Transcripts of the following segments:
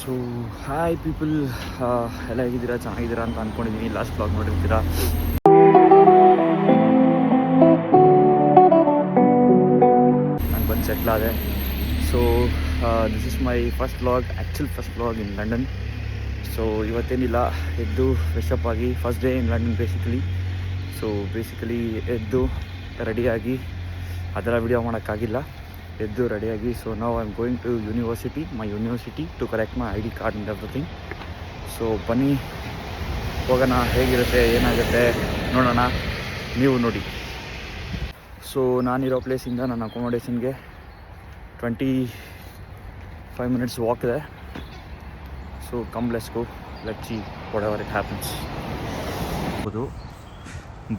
So hi people, ಎಲ್ಲ ಹೇಗಿದ್ದೀರಾ? ಚೆನ್ನಾಗಿದ್ದೀರಾ ಅಂತ ಅಂದ್ಕೊಂಡಿದ್ದೀನಿ. ಲಾಸ್ಟ್ ವ್ಲಾಗ್ ನೋಡಿರ್ತೀರಾ. ನಾನು ಬಂದು ಸೆಟ್ಲ್ ಆದೆ. So this is my first vlog in London. So ಇವತ್ತೇನಿಲ್ಲ, ಎದ್ದು ಫ್ರೆಶಪ್ ಆಗಿ first day in London basically. So ಎದ್ದು ರೆಡಿಯಾಗಿ ಅದರ ವಿಡಿಯೋ ಮಾಡೋಕ್ಕಾಗಿಲ್ಲ. ಎದ್ದು ರೆಡಿಯಾಗಿ ಸೊ ನಾವು I am going to my university to collect my ID card and everything. So ಬನ್ನಿ ಹೋಗೋಣ, ಹೇಗಿರುತ್ತೆ ಏನಾಗುತ್ತೆ ನೋಡೋಣ, ನೀವು ನೋಡಿ. ಸೊ ನಾನಿರೋ ಪ್ಲೇಸಿಂದ ನನ್ನ ಅಕೊಮಡೇಷನ್ಗೆ 25 minutes ವಾಕ್ ಇದೆ. So let's go, let's see whatever it happens.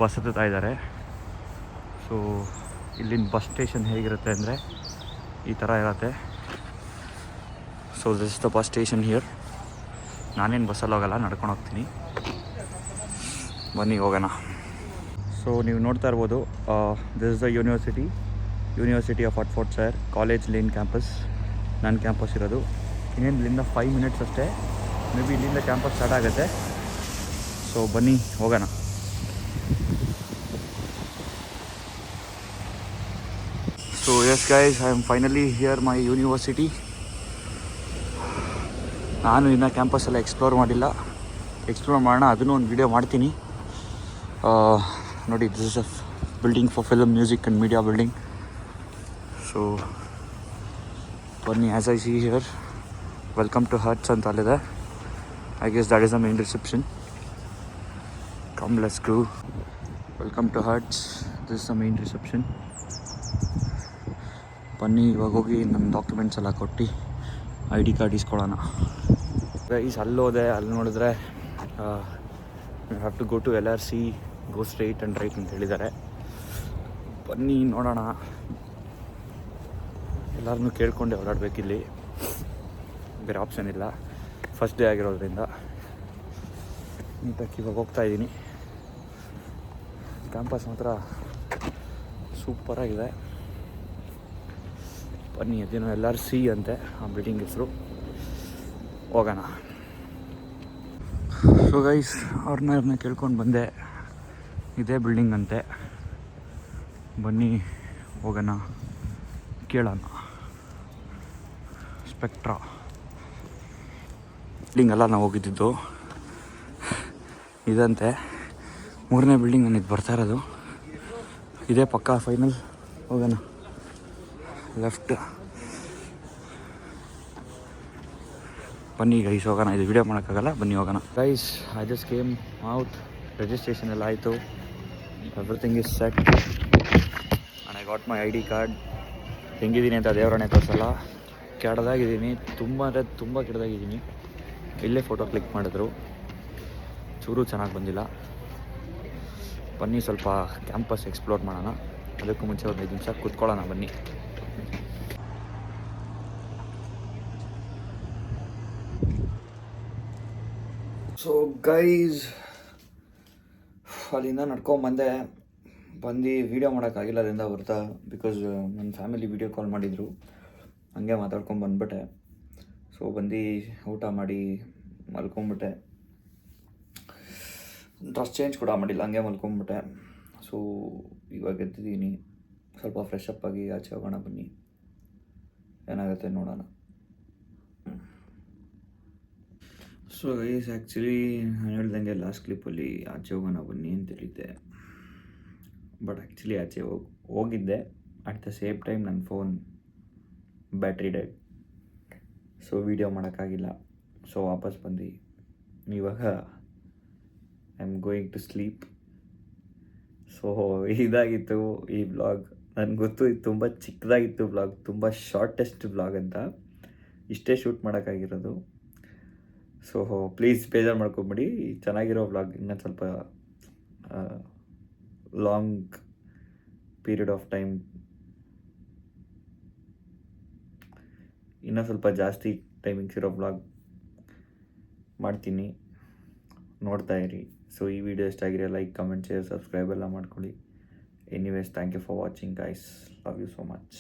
Bus ಹತ್ತುತ್ತಾ ಇದ್ದಾರೆ. ಸೊ ಇಲ್ಲಿನ ಬಸ್ ಸ್ಟೇಷನ್ ಹೇಗಿರುತ್ತೆ ಅಂದರೆ ಈ ಥರ ಇರುತ್ತೆ. So this the bus station here. ನಾನೇನು ಬಸ್ಸಲ್ಲಿ ಹೋಗಲ್ಲ, ನಡ್ಕೊಂಡು ಹೋಗ್ತೀನಿ. ಬನ್ನಿ ಹೋಗೋಣ. ಸೊ ನೀವು ನೋಡ್ತಾ ಇರ್ಬೋದು, this is the University of Hertfordshire College Lane campus. ನನ್ನ ಕ್ಯಾಂಪಸ್ ಇರೋದು ಇನ್ನೇನು ಇಲ್ಲಿಂದ 5 minutes ಅಷ್ಟೇ. ಮೇ ಬಿ ಇಲ್ಲಿಂದ ಕ್ಯಾಂಪಸ್ ಸ್ಟಾರ್ಟ್ ಆಗುತ್ತೆ. ಸೊ ಬನ್ನಿ ಹೋಗೋಣ. So yes guys, I am finally here my university. ನಾನು ಇನ್ನು ಕ್ಯಾಂಪಸ್ಸೆಲ್ಲ ಎಕ್ಸ್ಪ್ಲೋರ್ ಮಾಡೋಣ, ಅದನ್ನು ಒಂದು ವಿಡಿಯೋ ಮಾಡ್ತೀನಿ. ನೋಡಿ, this is a building for film, music and media building. So ಬನ್ನಿ, as I see here, welcome to Herts ಅಂತ ಅಲ್ಲಿದೆ. I guess that is the main reception. Come let's go. Welcome to Herts, this is the main reception. ಬನ್ನಿ ಇವಾಗ ಹೋಗಿ ನನ್ನ documents ಎಲ್ಲ ಕೊಟ್ಟು ID card ಇಸ್ಕೊಳ್ಳೋಣ. ಗೈಸ್ ಅಲ್ಲೋದೆ, ಅಲ್ಲಿ ನೋಡಿದ್ರೆ you have to go to LRC, go straight and right ಅಂತ ಹೇಳಿದ್ದಾರೆ. ಬನ್ನಿ ನೋಡೋಣ. ಎಲ್ಲರನ್ನೂ ಕೇಳ್ಕೊಂಡೆ ಓಡಾಡಬೇಕಿಲ್ಲಿ, ಬೇರೆ ಆಪ್ಷನ್ ಇಲ್ಲ. ಫಸ್ಟ್ ಡೇ ಆಗಿರೋದ್ರಿಂದ ನೀಟಾಗಿ ಇವಾಗ ಹೋಗ್ತಾಯಿದ್ದೀನಿ. ಕ್ಯಾಂಪಸ್ ಮಾತ್ರ ಸೂಪರಾಗಿದೆ. ಬನ್ನಿ, ಅದೇನೋ LRC ಅಂತೆ ಆ ಬಿಲ್ಡಿಂಗ್ ಹೆಸರು. ಹೋಗೋಣ. ಸೊ ಗೈಸ್, ಅವ್ರನ್ನ ಕೇಳ್ಕೊಂಡು ಬಂದೆ, ಇದೇ ಬಿಲ್ಡಿಂಗ್ ಅಂತೆ. ಬನ್ನಿ ಹೋಗೋಣ, ಕೇಳೋಣ. ಸ್ಪೆಕ್ಟ್ರಾ ಬಿಲ್ಡಿಂಗೆಲ್ಲ ನಾವು ಹೋಗಿದ್ದಿದ್ದು ಇದಂತೆ. 3ನೇ ಬಿಲ್ಡಿಂಗ್ ನಾನು ಇದು ಬರ್ತಾ ಇರೋದು. ಇದೇ ಪಕ್ಕಾ ಫೈನಲ್. ಹೋಗೋಣ. ಲೆಫ್ಟ್. ಬನ್ನಿ ಗೈಸ್ ಹೋಗೋಣ. ಇದು ವಿಡಿಯೋ ಮಾಡೋಕ್ಕಾಗಲ್ಲ, ಬನ್ನಿ ಹೋಗೋಣ. Guys I just came out. Registration ಎಲ್ಲ ಆಯಿತು, everything is set and I got my ID card. ಹೆಂಗಿದ್ದೀನಿ ಅಂತ ದೇವರಣೆ ತೋರಿಸಲ್ಲ, ಕೆಡ್ದಾಗಿದ್ದೀನಿ, ತುಂಬ ಅಂದರೆ ತುಂಬ ಕೆಡ್ದಾಗಿದ್ದೀನಿ. ಇಲ್ಲೇ ಫೋಟೋ ಕ್ಲಿಕ್ ಮಾಡಿದ್ರು, ಚೂರು ಚೆನ್ನಾಗಿ ಬಂದಿಲ್ಲ. ಬನ್ನಿ ಸ್ವಲ್ಪ ಕ್ಯಾಂಪಸ್ ಎಕ್ಸ್ಪ್ಲೋರ್ ಮಾಡೋಣ. ಅದಕ್ಕೂ ಮುಂಚೆ ಒಂದು 5 ನಿಮಿಷ ಕೂತ್ಕೊಳ್ಳೋಣ. ಬನ್ನಿ. ಸೊ ಗೈಸ್, ಅಲ್ಲಿಂದ ನಡ್ಕೊಂಬಂದು ವೀಡಿಯೋ ಮಾಡೋಕ್ಕಾಗಿಲ್ಲ ಅಲ್ಲಿಂದ ಬರ್ತಾ, ಬಿಕಾಸ್ ನನ್ನ ಫ್ಯಾಮಿಲಿ ವೀಡಿಯೋ ಕಾಲ್ ಮಾಡಿದರು. ಹಂಗೆ ಮಾತಾಡ್ಕೊಂಡು ಬಂದ್ಬಿಟ್ಟೆ. ಸೊ ಬಂದು ಊಟ ಮಾಡಿ ಮಲ್ಕೊಂಬಿಟ್ಟೆ. ಡ್ರೆಸ್ ಚೇಂಜ್ ಕೂಡ ಮಾಡಿಲ್ಲ, ಹಂಗೆ ಮಲ್ಕೊಂಬಿಟ್ಟೆ. ಸೊ ಇವಾಗ ಎದ್ದಿದ್ದೀನಿ, ಸ್ವಲ್ಪ ಫ್ರೆಶಪ್ ಆಗಿ ಆಚೆ ಹೋಗೋಣ. ಬನ್ನಿ, ಏನಾಗುತ್ತೆ ನೋಡೋಣ. ಸೊ ಗೈಸ್, ಆ್ಯಕ್ಚುಲಿ ನಾನು ಹೇಳ್ದಂಗೆ ಲಾಸ್ಟ್ ಕ್ಲಿಪ್ಪಲ್ಲಿ ಆಚೆ ಹೋಗೋಣ ಬನ್ನಿ ಅಂತ ಹೇಳಿದ್ದೆ. ಬಟ್ ಆ್ಯಕ್ಚುಲಿ ಆಚೆ ಹೋಗಿದ್ದೆ. ಅಟ್ ದ ಸೇಮ್ ಟೈಮ್ ನನ್ನ phone battery dead. So video ಮಾಡೋಕ್ಕಾಗಿಲ್ಲ. ಸೊ ವಾಪಸ್ ಬಂದು ಇವಾಗ I am going to sleep. So ಇದಾಗಿತ್ತು ಈ ವ್ಲಾಗ್. ನನಗೆ ಗೊತ್ತು ಇದು ತುಂಬ ಚಿಕ್ಕದಾಗಿತ್ತು ವ್ಲಾಗ್, ತುಂಬ ಶಾರ್ಟೆಸ್ಟ್ ವ್ಲಾಗ್ ಅಂತ. ಇಷ್ಟೇ ಶೂಟ್ ಮಾಡೋಕ್ಕಾಗಿರೋದು. ಸೊ ಪ್ಲೀಸ್ ಬೇಜಾರು ಮಾಡ್ಕೊಬೇಡಿ. ಚೆನ್ನಾಗಿರೋ ವ್ಲಾಗ್ ಇನ್ನೊಂದು ಸ್ವಲ್ಪ ಲಾಂಗ್ ಪೀರಿಯಡ್ ಆಫ್ ಟೈಮ್, ಇನ್ನೂ ಸ್ವಲ್ಪ ಜಾಸ್ತಿ ಟೈಮಿಂಗ್ಸ್ ಇರೋ ವ್ಲಾಗ್ ಮಾಡ್ತೀನಿ, ನೋಡ್ತಾ ಇರಿ. ಸೊ ಈ ವಿಡಿಯೋ ಇಷ್ಟ ಆಗಿರೋ ಲೈಕ್, ಕಮೆಂಟ್, ಶೇರ್, ಸಬ್ಸ್ಕ್ರೈಬ್ ಎಲ್ಲ ಮಾಡ್ಕೊಳ್ಳಿ. Anyways, thank you for watching guys. Love you so much.